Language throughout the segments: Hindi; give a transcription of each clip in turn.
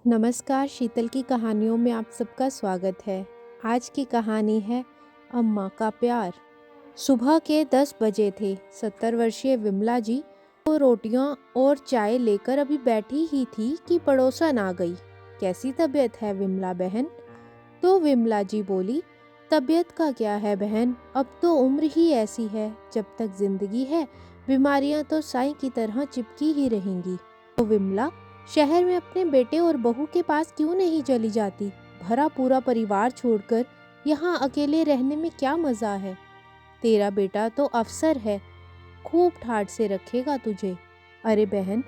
नमस्कार, शीतल की कहानियों में आप सबका स्वागत है। आज की कहानी है अम्मा का प्यार। सुबह के 10 बजे थे। 70 वर्षीय विमला जी तो रोटियां और चाय लेकर अभी बैठी ही थी कि पड़ोसन आ गई। कैसी तबीयत है विमला बहन? तो विमला जी बोली, तबीयत का क्या है बहन, अब तो उम्र ही ऐसी है, जब तक जिंदगी है बीमारियां तो साईं की तरह चिपकी ही रहेंगी। तो विमला शहर में अपने बेटे और बहू के पास क्यों नहीं चली जाती? भरा पूरा परिवार छोड़कर यहाँ अकेले रहने में क्या मजा है? तेरा बेटा तो अफसर है, खूब ठाट से रखेगा तुझे। अरे बहन,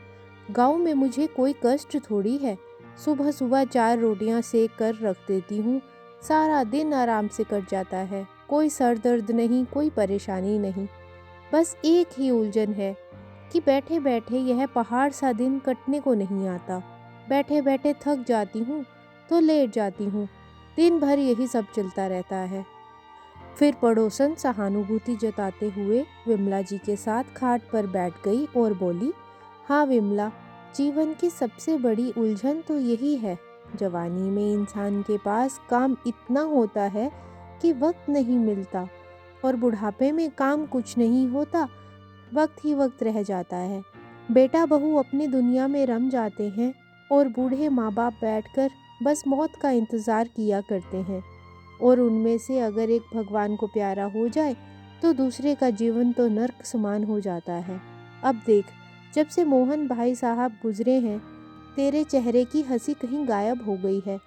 गांव में मुझे कोई कष्ट थोड़ी है। सुबह सुबह 4 रोटियां सेक कर रख देती हूँ, सारा दिन आराम से कट जाता है। कोई सर दर्द नहीं, कोई परेशानी नहीं। बस एक ही उलझन है कि बैठे बैठे यह पहाड़ सा दिन कटने को नहीं आता। बैठे बैठे थक जाती हूँ तो लेट जाती हूँ। दिन भर यही सब चलता रहता है। फिर पड़ोसन सहानुभूति जताते हुए विमला जी के साथ खाट पर बैठ गई और बोली, हाँ विमला, जीवन की सबसे बड़ी उलझन तो यही है। जवानी में इंसान के पास काम इतना होता है कि वक्त नहीं मिलता, और बुढ़ापे में काम कुछ नहीं होता, वक्त ही वक्त रह जाता है। बेटा बहू अपनी दुनिया में रम जाते हैं और बूढ़े माँ बाप बैठकर बस मौत का इंतज़ार किया करते हैं। और उनमें से अगर एक भगवान को प्यारा हो जाए तो दूसरे का जीवन तो नर्क समान हो जाता है। अब देख, जब से मोहन भाई साहब गुजरे हैं, तेरे चेहरे की हंसी कहीं गायब हो गई है।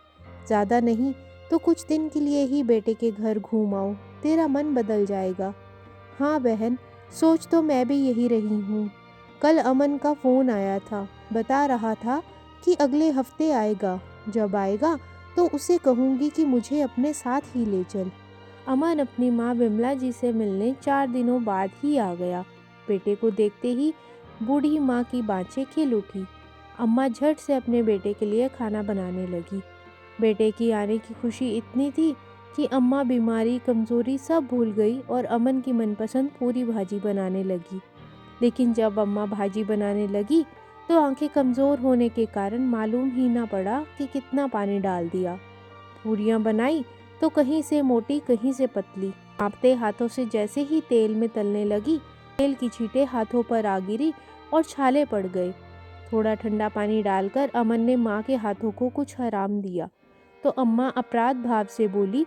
ज़्यादा नहीं तो कुछ दिन के लिए ही बेटे के घर घूम आओ, तेरा मन बदल जाएगा। हाँ बहन, सोच तो मैं भी यही रही हूँ। कल अमन का फ़ोन आया था, बता रहा था कि अगले हफ्ते आएगा। जब आएगा तो उसे कहूँगी कि मुझे अपने साथ ही ले चल। अमन अपनी माँ विमला जी से मिलने 4 दिनों बाद ही आ गया। बेटे को देखते ही बूढ़ी माँ की बाँछें खिल उठी। अम्मा झट से अपने बेटे के लिए खाना बनाने लगी। बेटे की आने की खुशी इतनी थी कि अम्मा बीमारी कमज़ोरी सब भूल गई और अमन की मनपसंद पूरी भाजी बनाने लगी। लेकिन जब अम्मा भाजी बनाने लगी तो आंखें कमज़ोर होने के कारण मालूम ही ना पड़ा कि कितना पानी डाल दिया। पूरियां बनाई तो कहीं से मोटी कहीं से पतली। कांपते हाथों से जैसे ही तेल में तलने लगी, तेल की छींटें हाथों पर आ गिरी और छाले पड़ गए। थोड़ा ठंडा पानी डालकर अमन ने माँ के हाथों को कुछ आराम दिया तो अम्मा अपराध भाव से बोली,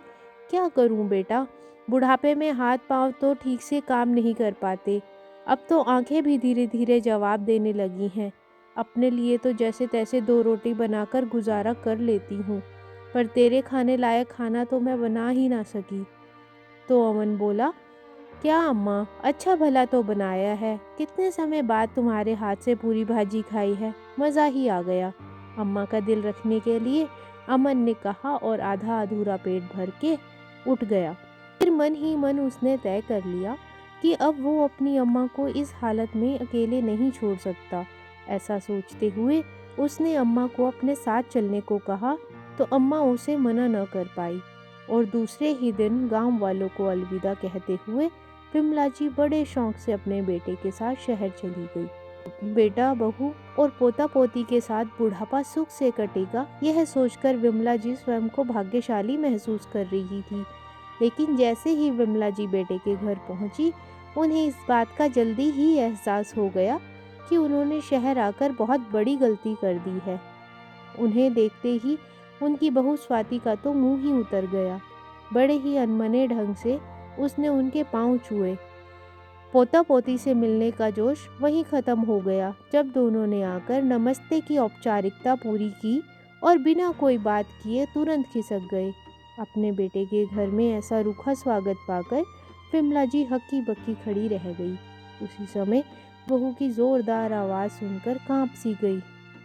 क्या करूं बेटा, बुढ़ापे में हाथ पांव तो ठीक से काम नहीं कर पाते। अब तो आंखें भी धीरे धीरे जवाब देने लगी हैं। अपने लिए तो जैसे तैसे 2 रोटी बनाकर गुजारा कर लेती हूँ, पर तेरे खाने लायक खाना तो मैं बना ही ना सकी। तो अमन बोला, क्या अम्मा, अच्छा भला तो बनाया है। कितने समय बाद तुम्हारे हाथ से पूरी भाजी खाई है, मज़ा ही आ गया। अम्मा का दिल रखने के लिए अमन ने कहा और आधा अधूरा पेट भर के उठ गया। फिर मन ही मन उसने तय कर लिया कि अब वो अपनी अम्मा को इस हालत में अकेले नहीं छोड़ सकता। ऐसा सोचते हुए उसने अम्मा को अपने साथ चलने को कहा तो अम्मा उसे मना न कर पाई और दूसरे ही दिन गांव वालों को अलविदा कहते हुए विमला जी बड़े शौक से अपने बेटे के साथ शहर चली गई। बेटा बहू और पोता पोती के साथ बुढ़ापा सुख से कटेगा, यह सोचकर विमला जी स्वयं को भाग्यशाली महसूस कर रही थी। लेकिन जैसे ही विमला जी बेटे के घर पहुंची, उन्हें इस बात का जल्दी ही एहसास हो गया कि उन्होंने शहर आकर बहुत बड़ी गलती कर दी है। उन्हें देखते ही उनकी बहू स्वाति का तो मुंह ही उतर गया। बड़े ही अनमने ढंग से उसने उनके पांव छुए। पोता पोती से मिलने का जोश वहीं खत्म हो गया जब दोनों ने आकर नमस्ते की औपचारिकता पूरी की और बिना कोई बात किए तुरंत खिसक गए। अपने बेटे के घर में ऐसा रूखा स्वागत पाकर विमला जी हक्की बक्की खड़ी रह गई। उसी समय बहू की जोरदार आवाज़ सुनकर कांप सी गई।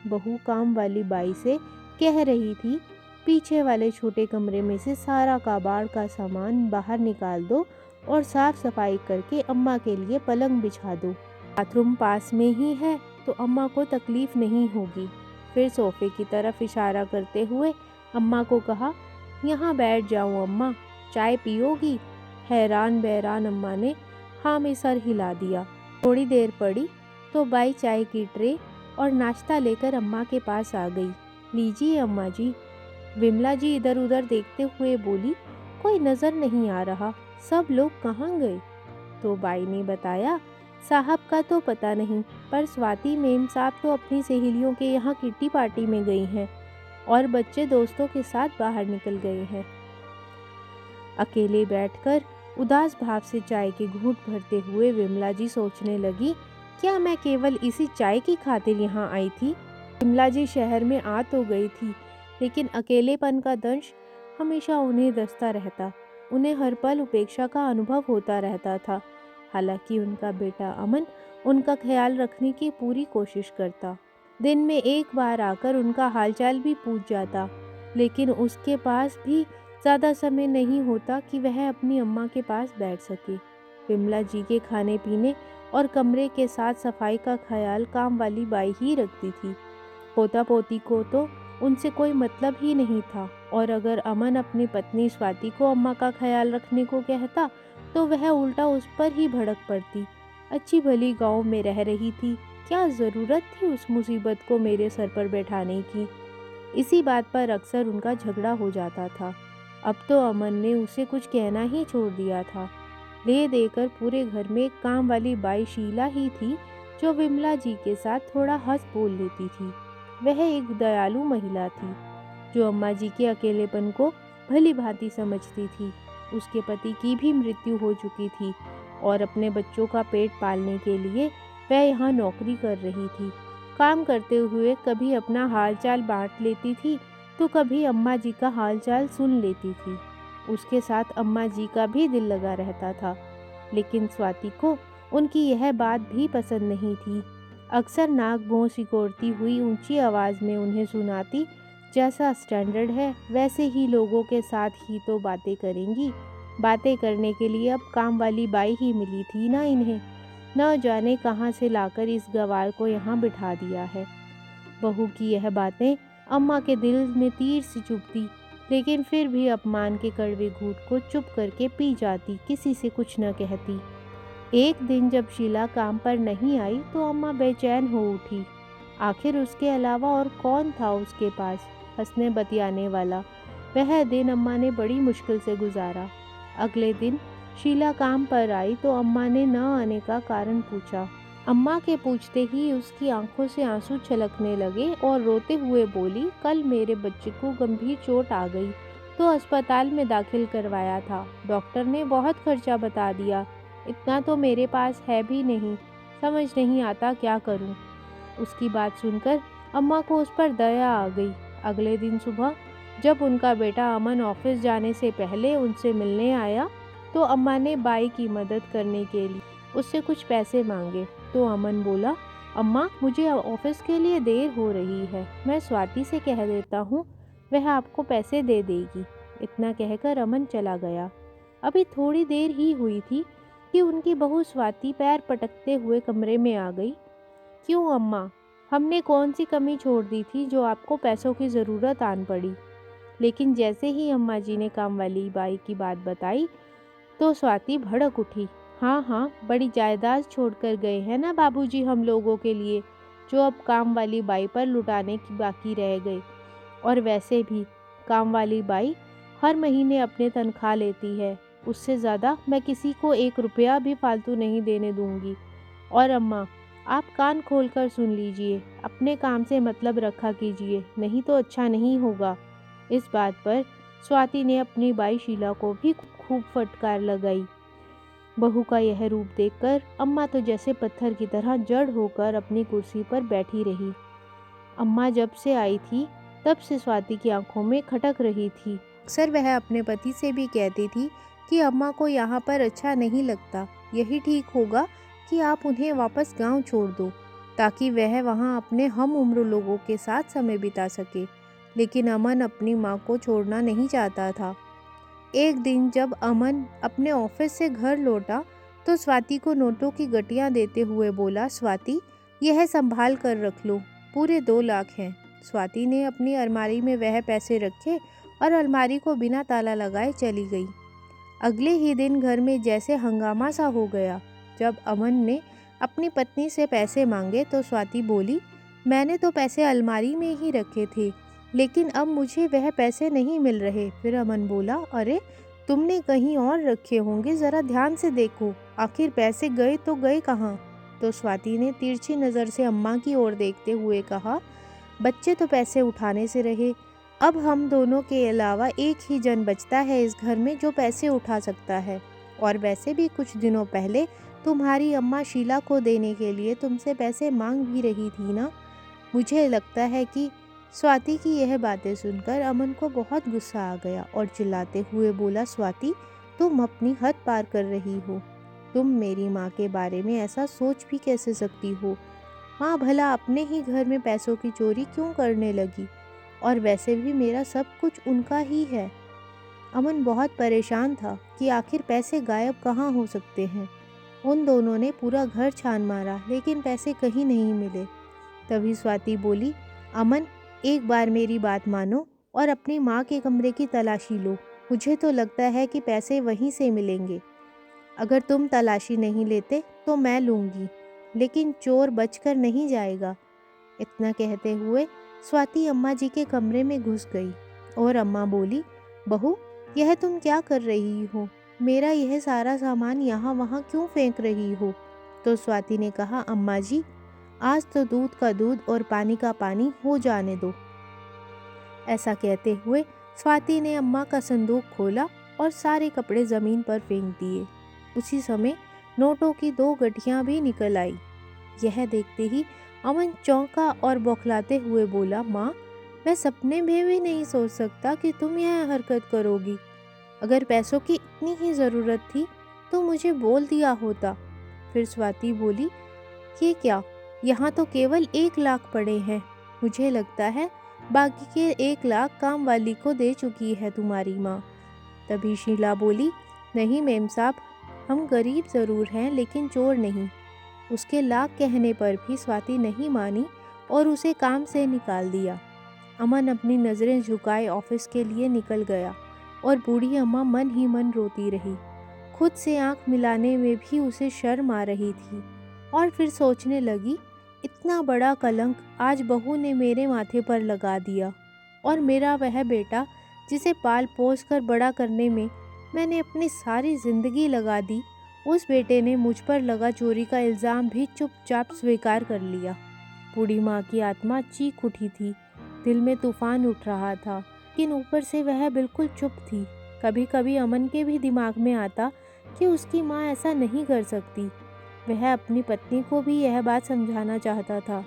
बहू काम वाली बाई से कह रही थी, पीछे वाले छोटे कमरे में से सारा काबाड़ का सामान बाहर निकाल दो और साफ सफाई करके अम्मा के लिए पलंग बिछा दो। बाथरूम पास में ही है तो अम्मा को तकलीफ नहीं होगी। फिर सोफे की तरफ इशारा करते हुए अम्मा को कहा, यहाँ बैठ जाओ अम्मा, चाय पियोगी? हैरान बैरान अम्मा ने हाँ में सर हिला दिया। थोड़ी देर पड़ी तो बाई चाय की ट्रे और नाश्ता लेकर अम्मा के पास आ गई। लीजिए अम्मा जी। विमला जी इधर उधर देखते हुए बोली, कोई नजर नहीं आ रहा, सब लोग कहाँ गए? तो बाई ने बताया, साहब का तो पता नहीं, पर स्वाति मेम साहब तो अपनी सहेलियों के यहाँ किट्टी पार्टी में गई हैं और बच्चे दोस्तों के साथ बाहर निकल गए हैं। अकेले बैठकर उदास भाव से चाय के घूंट भरते हुए विमला जी सोचने लगी, क्या मैं केवल इसी चाय की खातिर यहाँ आई थी? विमला जी शहर में आ तो गई थी, लेकिन अकेलेपन का दंश हमेशा उन्हें दसता रहता। उन्हें हर पल उपेक्षा का अनुभव होता रहता था। हालांकि उनका बेटा अमन उनका ख्याल रखने की पूरी कोशिश करता। दिन में एक बार आकर उनका हालचाल भी पूछ जाता, लेकिन उसके पास भी ज़्यादा समय नहीं होता कि वह अपनी अम्मा के पास बैठ सके। विमला जी के खाने पीने और कमरे के साथ सफाई का ख्याल काम वाली बाई ही रखती थी। पोता पोती को तो उनसे कोई मतलब ही नहीं था, और अगर अमन अपनी पत्नी स्वाति को अम्मा का ख्याल रखने को कहता तो वह उल्टा उस पर ही भड़क पड़ती। अच्छी भली गांव में रह रही थी, क्या ज़रूरत थी उस मुसीबत को मेरे सर पर बैठाने की? इसी बात पर अक्सर उनका झगड़ा हो जाता था। अब तो अमन ने उसे कुछ कहना ही छोड़ दिया था। ले देकर पूरे घर में काम वाली बाई शीला ही थी, जो विमला जी के साथ थोड़ा हंस बोल लेती थी। वह एक दयालु महिला थी, जो अम्मा जी के अकेलेपन को भली भांति समझती थी। उसके पति की भी मृत्यु हो चुकी थी और अपने बच्चों का पेट पालने के लिए वह यहाँ नौकरी कर रही थी। काम करते हुए कभी अपना हालचाल बांट लेती थी, तो कभी अम्मा जी का हालचाल सुन लेती थी। उसके साथ अम्मा जी का भी दिल लगा रहता था, लेकिन स्वाति को उनकी यह बात भी पसंद नहीं थी। अक्सर नाक भौं सिकोड़ती हुई ऊंची आवाज़ में उन्हें सुनाती, जैसा स्टैंडर्ड है वैसे ही लोगों के साथ ही तो बातें करेंगी। बातें करने के लिए अब काम वाली बाई ही मिली थी ना इन्हें। न जाने कहाँ से लाकर इस गवार को यहाँ बिठा दिया है। बहू की यह बातें अम्मा के दिल में तीर सी चुभती, लेकिन फिर भी अपमान के कड़वे घूंट को चुप करके पी जाती, किसी से कुछ न कहती। एक दिन जब शीला काम पर नहीं आई तो अम्मा बेचैन हो उठी। आखिर उसके अलावा और कौन था उसके पास हंसने बतियाने वाला? वह दिन अम्मा ने बड़ी मुश्किल से गुजारा। अगले दिन शीला काम पर आई तो अम्मा ने न आने का कारण पूछा। अम्मा के पूछते ही उसकी आंखों से आंसू छलकने लगे और रोते हुए बोली, कल मेरे बच्चे को गंभीर चोट आ गई तो अस्पताल में दाखिल करवाया था। डॉक्टर ने बहुत खर्चा बता दिया। इतना तो मेरे पास है भी नहीं, समझ नहीं आता क्या करूं। उसकी बात सुनकर अम्मा को उस पर दया आ गई। अगले दिन सुबह जब उनका बेटा अमन ऑफिस जाने से पहले उनसे मिलने आया तो अम्मा ने बाई की मदद करने के लिए उससे कुछ पैसे मांगे। तो अमन बोला, अम्मा मुझे ऑफिस के लिए देर हो रही है, मैं स्वाति से कह देता हूँ, वह आपको पैसे दे देगी। इतना कहकर अमन चला गया। अभी थोड़ी देर ही हुई थी कि उनकी बहू स्वाति पैर पटकते हुए कमरे में आ गई। क्यों अम्मा, हमने कौन सी कमी छोड़ दी थी जो आपको पैसों की ज़रूरत आन पड़ी? लेकिन जैसे ही अम्मा जी ने काम वाली बाई की बात बताई तो स्वाति भड़क उठी। हाँ हाँ, बड़ी जायदाद छोड़कर गए हैं ना बाबूजी हम लोगों के लिए, जो अब काम वाली बाई पर लुटाने की बाकी रह गए। और वैसे भी काम वाली बाई हर महीने अपने तनख्वाह लेती है, उससे ज़्यादा मैं किसी को 1 रुपया भी फालतू नहीं देने दूंगी। और अम्मा, आप कान खोलकर सुन लीजिए, अपने काम से मतलब रखा कीजिए, नहीं तो अच्छा नहीं होगा। इस बात पर स्वाति ने अपनी बाई शीला को भी खूब फटकार लगाई। बहू का यह रूप देखकर अम्मा तो जैसे पत्थर की तरह जड़ होकर अपनी कुर्सी पर बैठी रही। अम्मा जब से आई थी तब से स्वाति की आंखों में खटक रही थी। अक्सर वह अपने पति से भी कहती थी कि अम्मा को यहाँ पर अच्छा नहीं लगता, यही ठीक होगा कि आप उन्हें वापस गांव छोड़ दो, ताकि वह वहाँ अपने हम उम्र लोगों के साथ समय बिता सके। लेकिन अमन अपनी माँ को छोड़ना नहीं चाहता था। एक दिन जब अमन अपने ऑफिस से घर लौटा तो स्वाति को नोटों की गट्टियाँ देते हुए बोला, स्वाति यह संभाल कर रख लो, पूरे 2 लाख हैं। स्वाति ने अपनी अलमारी में वह पैसे रखे और अलमारी को बिना ताला लगाए चली गई। अगले ही दिन घर में जैसे हंगामा सा हो गया। जब अमन ने अपनी पत्नी से पैसे मांगे तो स्वाति बोली, मैंने तो पैसे अलमारी में ही रखे थे, लेकिन अब मुझे वह पैसे नहीं मिल रहे। फिर अमन बोला, अरे तुमने कहीं और रखे होंगे, ज़रा ध्यान से देखो, आखिर पैसे गए तो गए कहाँ। तो स्वाति ने तिरछी नज़र से अम्मा की ओर देखते हुए कहा, बच्चे तो पैसे उठाने से रहे, अब हम दोनों के अलावा एक ही जन बचता है इस घर में जो पैसे उठा सकता है। और वैसे भी कुछ दिनों पहले तुम्हारी अम्मा शीला को देने के लिए तुमसे पैसे मांग भी रही थी ना। मुझे लगता है कि स्वाति की यह बातें सुनकर अमन को बहुत गुस्सा आ गया और चिल्लाते हुए बोला, स्वाति तुम अपनी हद पार कर रही हो। तुम मेरी माँ के बारे में ऐसा सोच भी कैसे सकती हो। माँ भला अपने ही घर में पैसों की चोरी क्यों करने लगी, और वैसे भी मेरा सब कुछ उनका ही है। अमन बहुत परेशान था कि आखिर पैसे गायब कहाँ हो सकते हैं। उन दोनों ने पूरा घर छान मारा लेकिन पैसे कहीं नहीं मिले। तभी स्वाति बोली, अमन एक बार मेरी बात मानो और अपनी माँ के कमरे की तलाशी लो। मुझे तो लगता है कि पैसे वहीं से मिलेंगे। अगर तुम तलाशी नहीं लेते तो मैं लूँगी, लेकिन चोर बचकर नहीं जाएगा। इतना कहते हुए स्वाति अम्मा जी के कमरे में घुस गई और अम्मा बोली, बहू यह तुम क्या कर रही हो, मेरा यह सारा सामान यहाँ वहाँ क्यों फेंक रही हो। तो स्वाति ने कहा, अम्मा जी आज तो दूध का दूध और पानी का पानी हो जाने दो। ऐसा कहते हुए स्वाति ने अम्मा का संदूक खोला और सारे कपड़े ज़मीन पर फेंक दिए। उसी समय नोटों की 2 गठियाँ भी निकल आई। यह देखते ही अमन चौंका और बौखलाते हुए बोला, माँ मैं सपने में भी नहीं सोच सकता कि तुम यह हरकत करोगी। अगर पैसों की इतनी ही ज़रूरत थी तो मुझे बोल दिया होता। फिर स्वाति बोली, ये क्या, यहाँ तो केवल 1 लाख पड़े हैं। मुझे लगता है बाकी के 1 लाख काम वाली को दे चुकी है तुम्हारी माँ। तभी शीला बोली, नहीं मेम साहब, हम गरीब ज़रूर हैं लेकिन चोर नहीं। उसके लाख कहने पर भी स्वाति नहीं मानी और उसे काम से निकाल दिया। अमन अपनी नज़रें झुकाए ऑफिस के लिए निकल गया और बूढ़ी अम्मा मन ही मन रोती रही। खुद से आंख मिलाने में भी उसे शर्म आ रही थी और फिर सोचने लगी, इतना बड़ा कलंक आज बहू ने मेरे माथे पर लगा दिया, और मेरा वह बेटा जिसे पाल पोस कर बड़ा करने में मैंने अपनी सारी ज़िंदगी लगा दी, उस बेटे ने मुझ पर लगा चोरी का इल्ज़ाम भी चुपचाप स्वीकार कर लिया। बूढ़ी माँ की आत्मा चीख उठी थी, दिल में तूफान उठ रहा था, लेकिन ऊपर से वह बिल्कुल चुप थी। कभी कभी अमन के भी दिमाग में आता कि उसकी माँ ऐसा नहीं कर सकती। वह अपनी पत्नी को भी यह बात समझाना चाहता था।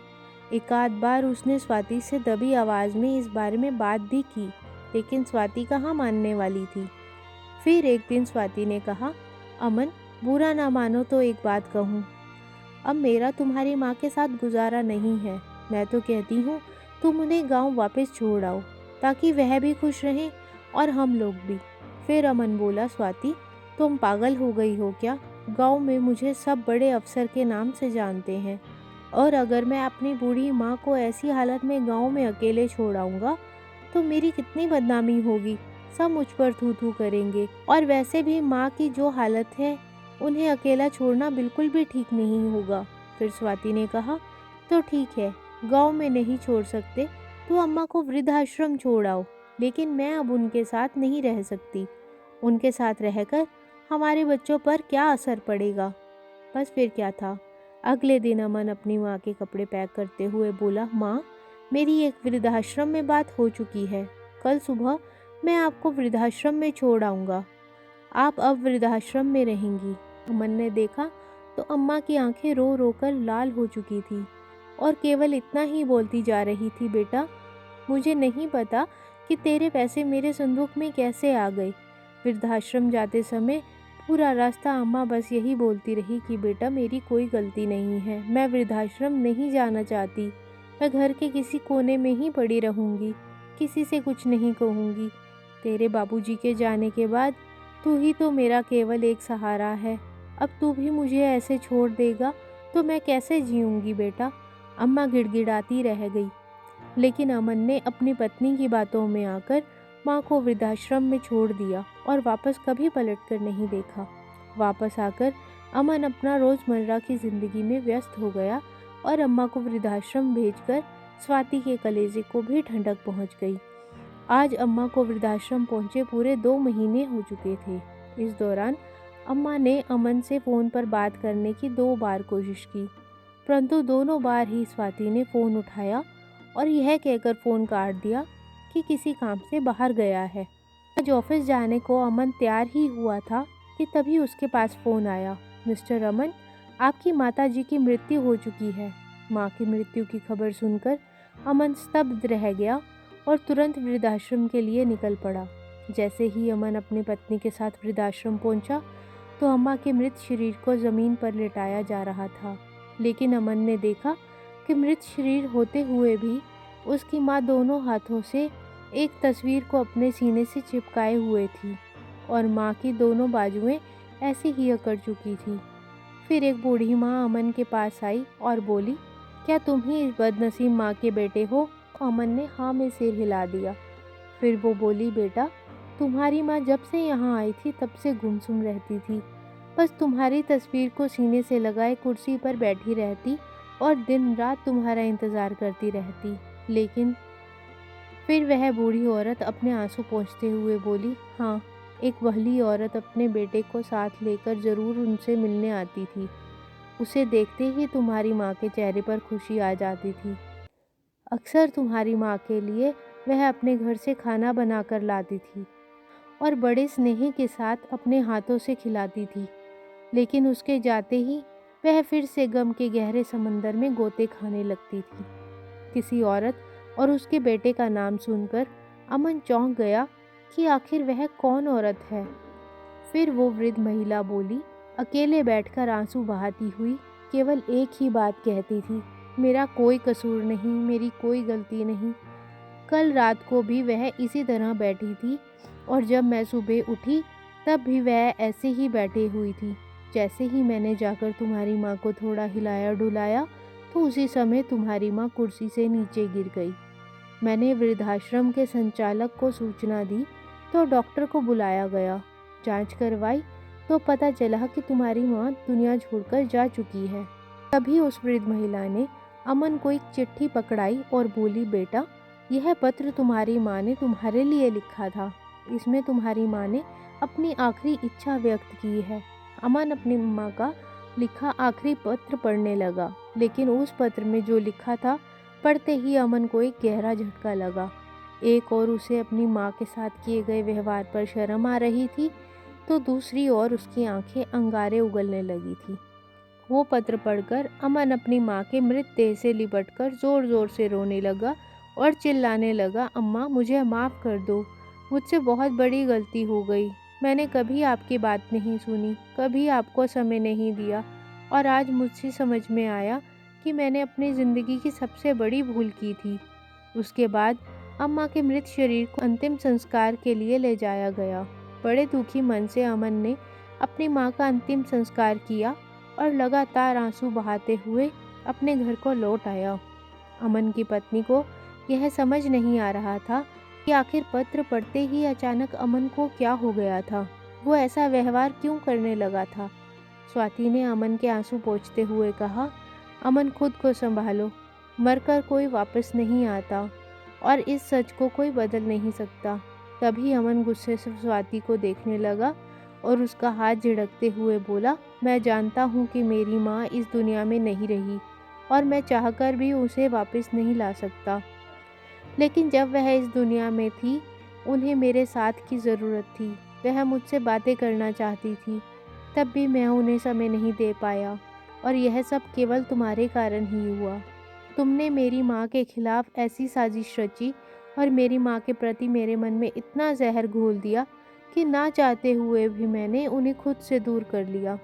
एक आध बार उसने स्वाति से दबी आवाज़ में इस बारे में बात भी की, लेकिन स्वाति कहाँ मानने वाली थी। फिर एक दिन स्वाति ने कहा, अमन बुरा ना मानो तो एक बात कहूँ, अब मेरा तुम्हारी माँ के साथ गुजारा नहीं है। मैं तो कहती हूँ तुम उन्हें गांव वापस छोड़ आओ, ताकि वह भी खुश रहें और हम लोग भी। फिर अमन बोला, स्वाति तुम पागल हो गई हो क्या? गांव में मुझे सब बड़े अफसर के नाम से जानते हैं, और अगर मैं अपनी बूढ़ी माँ को ऐसी हालत में गांव में अकेले छोड़ आऊँगा तो मेरी कितनी बदनामी होगी। सब मुझ पर थू थू करेंगे, और वैसे भी माँ की जो हालत है उन्हें अकेला छोड़ना बिल्कुल भी ठीक नहीं होगा। फिर स्वाति ने कहा, तो ठीक है, गांव में नहीं छोड़ सकते तो अम्मा को वृद्धाश्रम छोड़ आओ, लेकिन मैं अब उनके साथ नहीं रह सकती। उनके साथ रहकर हमारे बच्चों पर क्या असर पड़ेगा। बस फिर क्या था, अगले दिन अमन अपनी माँ के कपड़े पैक करते हुए बोला, माँ मेरी एक वृद्धाश्रम में बात हो चुकी है, कल सुबह मैं आपको वृद्धाश्रम में छोड़ आऊँगा, आप अब वृद्धाश्रम में रहेंगी। अमन ने देखा तो अम्मा की आंखें रो रो कर लाल हो चुकी थी और केवल इतना ही बोलती जा रही थी, बेटा मुझे नहीं पता कि तेरे पैसे मेरे संदूक में कैसे आ गए। वृद्धाश्रम जाते समय पूरा रास्ता अम्मा बस यही बोलती रही कि बेटा मेरी कोई गलती नहीं है, मैं वृद्धाश्रम नहीं जाना चाहती, मैं घर के किसी कोने में ही पड़ी रहूँगी, किसी से कुछ नहीं कहूँगी। तेरे बाबूजी के जाने के बाद तू ही तो मेरा केवल एक सहारा है, अब तू भी मुझे ऐसे छोड़ देगा तो मैं कैसे जीऊँगी बेटा। अम्मा गिड़गिड़ाती रह गई, लेकिन अमन ने अपनी पत्नी की बातों में आकर माँ को वृद्धाश्रम में छोड़ दिया और वापस कभी पलट कर नहीं देखा। वापस आकर अमन अपना रोज़मर्रा की ज़िंदगी में व्यस्त हो गया और अम्मा को वृद्धाश्रम भेजकर स्वाति के कलेजे को भी ठंडक पहुंच गई। आज अम्मा को वृद्धाश्रम पहुंचे पूरे 2 महीने हो चुके थे। इस दौरान अम्मा ने अमन से फ़ोन पर बात करने की 2 बार कोशिश की, परंतु दोनों बार ही स्वाति ने फ़ोन उठाया और यह कहकर फ़ोन काट दिया कि किसी काम से बाहर गया है। आज ऑफिस जाने को अमन तैयार ही हुआ था कि तभी उसके पास फ़ोन आया। मिस्टर अमन, आपकी माताजी की मृत्यु हो चुकी है। माँ की मृत्यु की खबर सुनकर अमन स्तब्ध रह गया और तुरंत वृद्धाश्रम के लिए निकल पड़ा। जैसे ही अमन अपनी पत्नी के साथ वृद्धाश्रम पहुंचा तो अम्मा के मृत शरीर को ज़मीन पर लिटाया जा रहा था, लेकिन अमन ने देखा कि मृत शरीर होते हुए भी उसकी माँ दोनों हाथों से एक तस्वीर को अपने सीने से चिपकाए हुए थी और माँ की दोनों बाजुएं ऐसे ही अकड़ चुकी थी। फिर एक बूढ़ी माँ अमन के पास आई और बोली, क्या तुम ही इस बदनसीब माँ के बेटे हो? अमन ने हाँ में सिर हिला दिया। फिर वो बोली, बेटा, तुम्हारी माँ जब से यहाँ आई थी तब से गुमसुम रहती थी। बस तुम्हारी तस्वीर को सीने से लगाए कुर्सी पर बैठी रहती और दिन रात तुम्हारा इंतज़ार करती रहती। लेकिन फिर वह बूढ़ी औरत अपने आंसू पोंछते हुए बोली, हाँ, एक वहली औरत अपने बेटे को साथ लेकर ज़रूर उनसे मिलने आती थी। उसे देखते ही तुम्हारी माँ के चेहरे पर खुशी आ जाती थी। अक्सर तुम्हारी माँ के लिए वह अपने घर से खाना बनाकर लाती थी और बड़े स्नेह के साथ अपने हाथों से खिलाती थी। लेकिन उसके जाते ही वह फिर से गम के गहरे समंदर में गोते खाने लगती थी। किसी औरत और उसके बेटे का नाम सुनकर अमन चौंक गया कि आखिर वह कौन औरत है। फिर वो वृद्ध महिला बोली, अकेले बैठकर आंसू बहाती हुई केवल एक ही बात कहती थी, मेरा कोई कसूर नहीं, मेरी कोई गलती नहीं। कल रात को भी वह इसी तरह बैठी थी और जब मैं सुबह उठी तब भी वह ऐसे ही बैठी हुई थी। जैसे ही मैंने जाकर तुम्हारी माँ को थोड़ा हिलाया डुलाया तो उसी समय तुम्हारी माँ कुर्सी से नीचे गिर गई। मैंने वृद्धाश्रम के संचालक को सूचना दी तो डॉक्टर को बुलाया गया। जांच करवाई तो पता चला कि तुम्हारी माँ दुनिया छोड़कर जा चुकी है। तभी उस वृद्ध महिला ने अमन को एक चिट्ठी पकड़ाई और बोली, बेटा, यह पत्र तुम्हारी माँ ने तुम्हारे लिए लिखा था। इसमें तुम्हारी माँ ने अपनी आखिरी इच्छा व्यक्त की है। अमन अपनी माँ का लिखा आखिरी पत्र पढ़ने लगा, लेकिन उस पत्र में जो लिखा था पढ़ते ही अमन को एक गहरा झटका लगा। एक और उसे अपनी माँ के साथ किए गए व्यवहार पर शर्म आ रही थी, तो दूसरी ओर उसकी आंखें अंगारे उगलने लगी थी। वो पत्र पढ़कर अमन अपनी माँ के मृत देह से लिपटकर जोर जोर से रोने लगा और चिल्लाने लगा, अम्मा, मुझे माफ़ कर दो, मुझसे बहुत बड़ी गलती हो गई। मैंने कभी आपकी बात नहीं सुनी, कभी आपको समय नहीं दिया और आज मुझसे समझ में आया कि मैंने अपनी ज़िंदगी की सबसे बड़ी भूल की थी। उसके बाद अम्मा के मृत शरीर को अंतिम संस्कार के लिए ले जाया गया। बड़े दुखी मन से अमन ने अपनी माँ का अंतिम संस्कार किया और लगातार आंसू बहाते हुए अपने घर को लौट आया। अमन की पत्नी को यह समझ नहीं आ रहा था कि आखिर पत्र पढ़ते ही अचानक अमन को क्या हो गया था, वो ऐसा व्यवहार क्यों करने लगा था। स्वाति ने अमन के आंसू पोंछते हुए कहा, अमन, खुद को संभालो, मरकर कोई वापस नहीं आता और इस सच को कोई बदल नहीं सकता। तभी अमन गुस्से से स्वाति को देखने लगा और उसका हाथ झिड़कते हुए बोला, मैं जानता हूँ कि मेरी माँ इस दुनिया में नहीं रही और मैं चाहकर भी उसे वापस नहीं ला सकता, लेकिन जब वह इस दुनिया में थी उन्हें मेरे साथ की ज़रूरत थी। वह मुझसे बातें करना चाहती थी, तब भी मैं उन्हें समय नहीं दे पाया और यह सब केवल तुम्हारे कारण ही हुआ। तुमने मेरी माँ के खिलाफ ऐसी साजिश रची और मेरी माँ के प्रति मेरे मन में इतना जहर घोल दिया कि ना चाहते हुए भी मैंने उन्हें खुद से दूर कर लिया।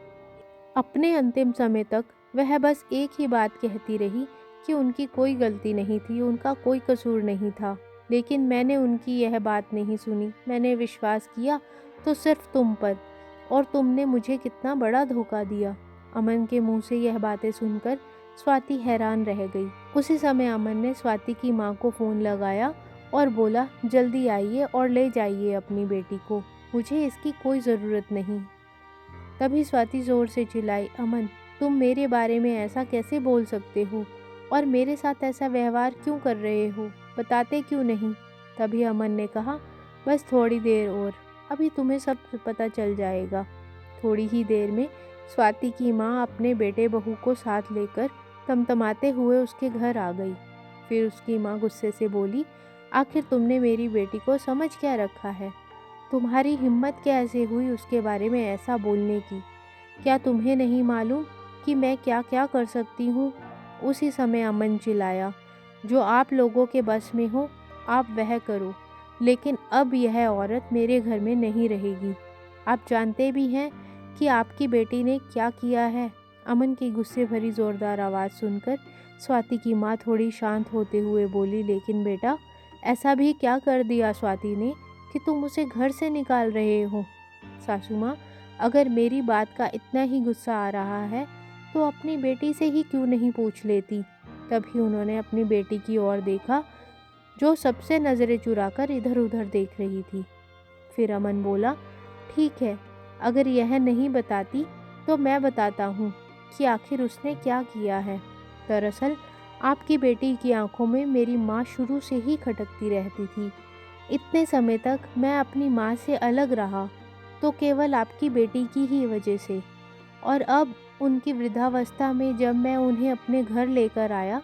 अपने अंतिम समय तक वह बस एक ही बात कहती रही कि उनकी कोई गलती नहीं थी, उनका कोई कसूर नहीं था, लेकिन मैंने उनकी यह बात नहीं सुनी। मैंने विश्वास किया तो सिर्फ तुम पर, और तुमने मुझे कितना बड़ा धोखा दिया। अमन के मुंह से यह बातें सुनकर स्वाति हैरान रह गई। उसी समय अमन ने स्वाति की माँ को फ़ोन लगाया और बोला, जल्दी आइए और ले जाइए अपनी बेटी को, मुझे इसकी कोई ज़रूरत नहीं। तभी स्वाति ज़ोर से चिल्लाई, अमन, तुम मेरे बारे में ऐसा कैसे बोल सकते हो और मेरे साथ ऐसा व्यवहार क्यों कर रहे हो, बताते क्यों नहीं? तभी अमन ने कहा, बस थोड़ी देर और, अभी तुम्हें सब पता चल जाएगा। थोड़ी ही देर में स्वाति की माँ अपने बेटे बहू को साथ लेकर तमतमाते हुए उसके घर आ गई। फिर उसकी माँ गुस्से से बोली, आखिर तुमने मेरी बेटी को समझ क्या रखा है? तुम्हारी हिम्मत कैसे हुई उसके बारे में ऐसा बोलने की? क्या तुम्हें नहीं मालूम कि मैं क्या क्या कर सकती हूँ? उसी समय अमन चिल्लाया, जो आप लोगों के बस में हो आप वह करो, लेकिन अब यह औरत मेरे घर में नहीं रहेगी। आप जानते भी हैं कि आपकी बेटी ने क्या किया है। अमन की गुस्से भरी जोरदार आवाज़ सुनकर स्वाति की माँ थोड़ी शांत होते हुए बोली, लेकिन बेटा ऐसा भी क्या कर दिया स्वाति ने कि तुम उसे घर से निकाल रहे हो? सासू माँ, अगर मेरी बात का इतना ही गुस्सा आ रहा है तो अपनी बेटी से ही क्यों नहीं पूछ लेती? तभी उन्होंने अपनी बेटी की ओर देखा, जो सबसे नज़रें चुराकर इधर उधर देख रही थी। फिर अमन बोला, ठीक है, अगर यह नहीं बताती तो मैं बताता हूँ कि आखिर उसने क्या किया है। दरअसल आपकी बेटी की आंखों में मेरी माँ शुरू से ही खटकती रहती थी। इतने समय तक मैं अपनी माँ से अलग रहा तो केवल आपकी बेटी की ही वजह से, और अब उनकी वृद्धावस्था में जब मैं उन्हें अपने घर लेकर आया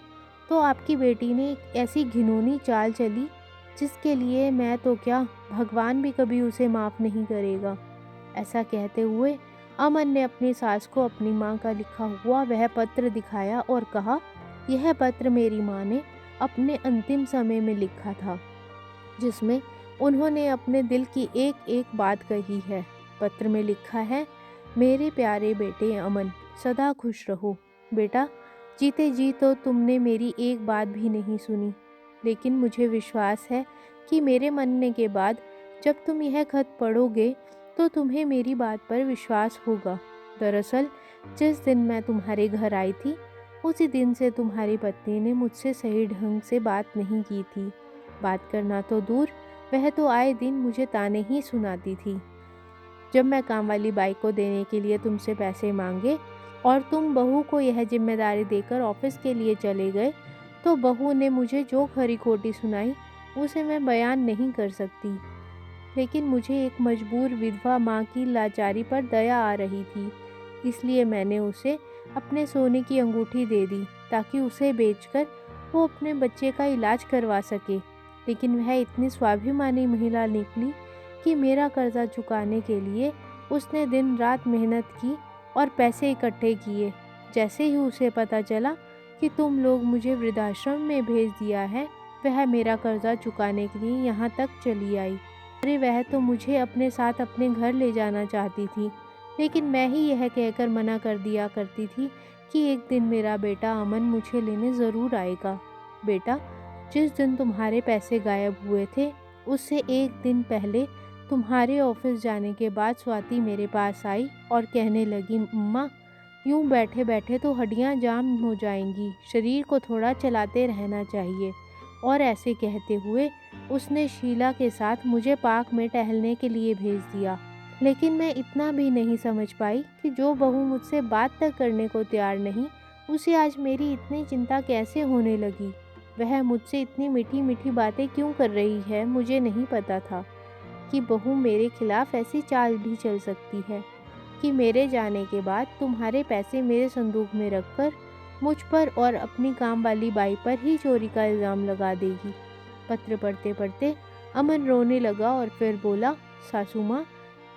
तो आपकी बेटी ने एक ऐसी घिनौनी चाल चली जिसके लिए मैं तो क्या, भगवान भी कभी उसे माफ़ नहीं करेगा। ऐसा कहते हुए अमन ने अपनी सास को अपनी माँ का लिखा हुआ वह पत्र दिखाया और कहा, यह पत्र मेरी माँ ने अपने अंतिम समय में लिखा था, जिसमें उन्होंने अपने दिल की एक एक बात कही है। पत्र में लिखा है, मेरे प्यारे बेटे अमन, सदा खुश रहो। बेटा, जीते जी तो तुमने मेरी एक बात भी नहीं सुनी, लेकिन मुझे विश्वास है कि मेरे मरने के बाद जब तुम यह खत पढ़ोगे तो तुम्हें मेरी बात पर विश्वास होगा। दरअसल जिस दिन मैं तुम्हारे घर आई थी उसी दिन से तुम्हारी पत्नी ने मुझसे सही ढंग से बात नहीं की थी। बात करना तो दूर, वह तो आए दिन मुझे ताने ही सुनाती थी। जब मैं काम वाली बाई को देने के लिए तुमसे पैसे मांगे और तुम बहू को यह जिम्मेदारी देकर ऑफिस के लिए चले गए, तो बहू ने मुझे जो खरी खोटी सुनाई उसे मैं बयान नहीं कर सकती। लेकिन मुझे एक मजबूर विधवा माँ की लाचारी पर दया आ रही थी, इसलिए मैंने उसे अपने सोने की अंगूठी दे दी ताकि उसे बेचकर वो अपने बच्चे का इलाज करवा सके। लेकिन वह इतनी स्वाभिमानी महिला निकली कि मेरा कर्जा चुकाने के लिए उसने दिन रात मेहनत की और पैसे इकट्ठे किए। जैसे ही उसे पता चला कि तुम लोग मुझे वृद्धाश्रम में भेज दिया है, वह मेरा कर्जा चुकाने के लिए यहाँ तक चली आई। अरे वह तो मुझे अपने साथ अपने घर ले जाना चाहती थी, लेकिन मैं ही यह कहकर मना कर दिया करती थी कि एक दिन मेरा बेटा अमन मुझे लेने ज़रूर आएगा। बेटा, जिस दिन तुम्हारे पैसे गायब हुए थे उससे एक दिन पहले तुम्हारे ऑफिस जाने के बाद स्वाति मेरे पास आई और कहने लगी, अम्मा, यूं बैठे बैठे तो हड्डियां जाम हो जाएंगी, शरीर को थोड़ा चलाते रहना चाहिए। और ऐसे कहते हुए उसने शीला के साथ मुझे पार्क में टहलने के लिए भेज दिया। लेकिन मैं इतना भी नहीं समझ पाई कि जो बहू मुझसे बात तक करने को तैयार नहीं, उसे आज मेरी इतनी चिंता कैसे होने लगी। वह मुझसे इतनी मीठी मीठी बातें क्यों कर रही है, मुझे नहीं पता था कि बहू मेरे खिलाफ ऐसी चाल भी चल सकती है कि मेरे जाने के बाद तुम्हारे पैसे मेरे संदूक में रखकर मुझ पर और अपनी काम वाली बाई पर ही चोरी का इल्ज़ाम लगा देगी। पत्र पढ़ते पढ़ते अमन रोने लगा और फिर बोला, सासू माँ,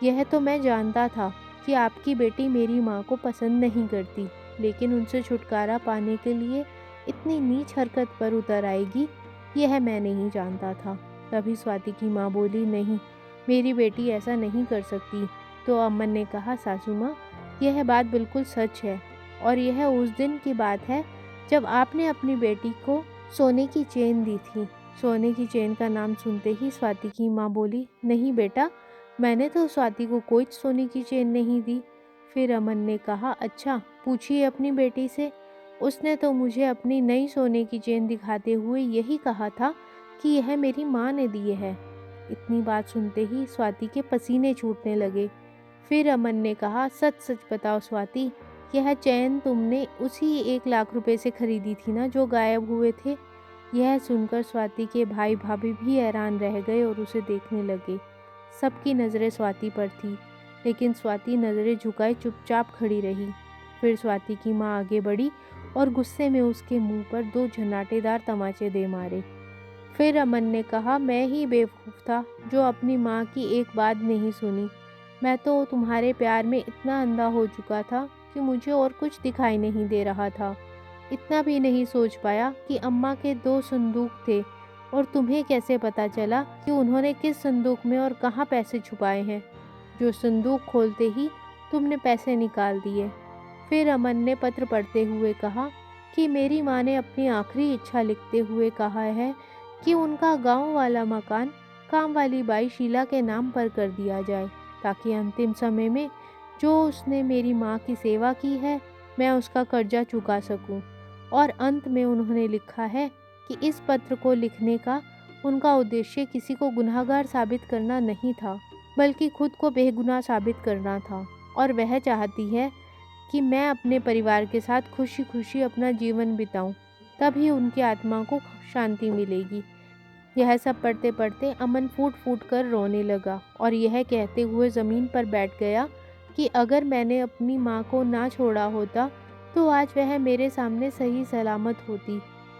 यह तो मैं जानता था कि आपकी बेटी मेरी माँ को पसंद नहीं करती, लेकिन उनसे छुटकारा पाने के लिए इतनी नीच हरकत पर उतर आएगी, यह मैं नहीं जानता था। तभी स्वाति की माँ बोली, नहीं, मेरी बेटी ऐसा नहीं कर सकती। तो अमन ने कहा, सासू माँ, यह बात बिल्कुल सच है और यह उस दिन की बात है जब आपने अपनी बेटी को सोने की चेन दी थी। सोने की चेन का नाम सुनते ही स्वाति की माँ बोली, नहीं बेटा, मैंने तो स्वाति को कोई सोने की चेन नहीं दी। फिर अमन ने कहा, अच्छा, पूछिए अपनी बेटी से, उसने तो मुझे अपनी नई सोने की चेन दिखाते हुए यही कहा था कि यह मेरी माँ ने दिए है। इतनी बात सुनते ही स्वाति के पसीने छूटने लगे। फिर अमन ने कहा, सच सच बताओ स्वाति, यह चैन तुमने उसी 1 लाख रुपए से खरीदी थी ना जो गायब हुए थे। यह सुनकर स्वाति के भाई भाभी भी हैरान रह गए और उसे देखने लगे। सबकी नज़रें स्वाति पर थी, लेकिन स्वाति नज़रें झुकाए चुपचाप खड़ी रही। फिर स्वाति की माँ आगे बढ़ी और गुस्से में उसके मुंह पर 2 झनाटेदार तमाचे दे मारे। फिर अमन ने कहा, मैं ही बेवकूफ़ था जो अपनी माँ की एक बात नहीं सुनी। मैं तो तुम्हारे प्यार में इतना अंधा हो चुका था कि मुझे और कुछ दिखाई नहीं दे रहा था। इतना भी नहीं सोच पाया कि अम्मा के 2 संदूक थे और तुम्हें कैसे पता चला कि उन्होंने किस संदूक में और कहाँ पैसे छुपाए हैं। जो संदूक खोलते ही तुमने पैसे निकाल दिए। फिर अमन ने पत्र पढ़ते हुए कहा कि मेरी माँ ने अपनी आखिरी इच्छा लिखते हुए कहा है कि उनका गांव वाला मकान काम वाली बाई शीला के नाम पर कर दिया जाए, ताकि अंतिम समय में जो उसने मेरी माँ की सेवा की है मैं उसका कर्जा चुका सकूं। और अंत में उन्होंने लिखा है कि इस पत्र को लिखने का उनका उद्देश्य किसी को गुनहगार साबित करना नहीं था, बल्कि खुद को बेगुनाह साबित करना था। और वह चाहती है कि मैं अपने परिवार के साथ खुशी खुशी अपना जीवन बिताऊं, तभी उनकी आत्मा को शांति मिलेगी। यह सब पढ़ते पढ़ते अमन फूट फूट कर रोने लगा और यह कहते हुए ज़मीन पर बैठ गया कि अगर मैंने अपनी माँ को ना छोड़ा होता तो आज वह मेरे सामने सही सलामत होती।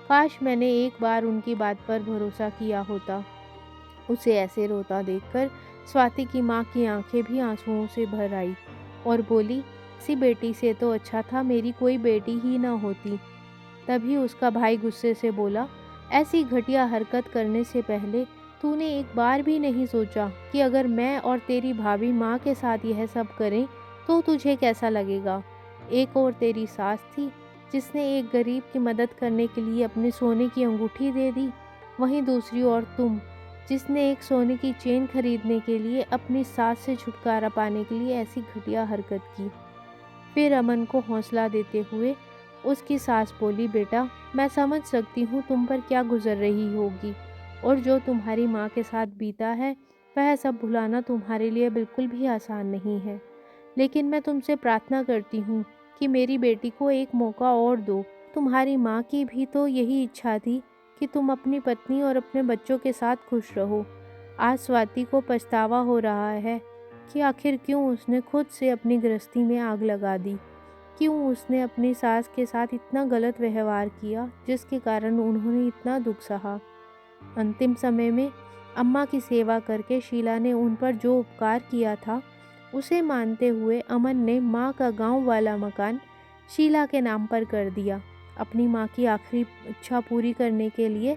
काश मैंने एक बार उनकी बात पर भरोसा किया होता। उसे ऐसे रोता देखकर स्वाति की माँ की आंखें भी आंसुओं से भर आई और बोली, इसी बेटी से तो अच्छा था मेरी कोई बेटी ही ना होती। तभी उसका भाई गुस्से से बोला, ऐसी घटिया हरकत करने से पहले तूने एक बार भी नहीं सोचा कि अगर मैं और तेरी भाभी माँ के साथ यह सब करें तो तुझे कैसा लगेगा। एक और तेरी सास थी जिसने एक गरीब की मदद करने के लिए अपने सोने की अंगूठी दे दी, वहीं दूसरी ओर तुम जिसने एक सोने की चेन खरीदने के लिए अपनी सास से छुटकारा पाने के लिए ऐसी घटिया हरकत की। फिर अमन को हौसला देते हुए उसकी सास बोली, बेटा मैं समझ सकती हूँ तुम पर क्या गुजर रही होगी और जो तुम्हारी माँ के साथ बीता है वह सब भुलाना तुम्हारे लिए बिल्कुल भी आसान नहीं है। लेकिन मैं तुमसे प्रार्थना करती हूँ कि मेरी बेटी को एक मौका और दो। तुम्हारी माँ की भी तो यही इच्छा थी कि तुम अपनी पत्नी और अपने बच्चों के साथ खुश रहो। आज स्वाति को पछतावा हो रहा है कि आखिर क्यों उसने खुद से अपनी गृहस्थी में आग लगा दी, क्यों उसने अपनी सास के साथ इतना गलत व्यवहार किया जिसके कारण उन्होंने इतना दुख सहा। अंतिम समय में अम्मा की सेवा करके शीला ने उन पर जो उपकार किया था उसे मानते हुए अमन ने माँ का गांव वाला मकान शीला के नाम पर कर दिया। अपनी माँ की आखिरी इच्छा पूरी करने के लिए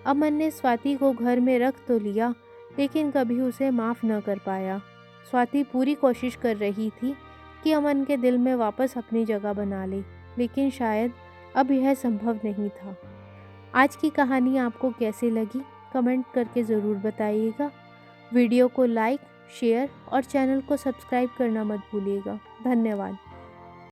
अमन ने स्वाति को घर में रख तो लिया, लेकिन कभी उसे माफ़ न कर पाया। स्वाति पूरी कोशिश कर रही थी कि अमन के दिल में वापस अपनी जगह बना ले, लेकिन शायद अब यह संभव नहीं था। आज की कहानी आपको कैसी लगी कमेंट करके ज़रूर बताइएगा। वीडियो को लाइक, शेयर और चैनल को सब्सक्राइब करना मत भूलिएगा। धन्यवाद।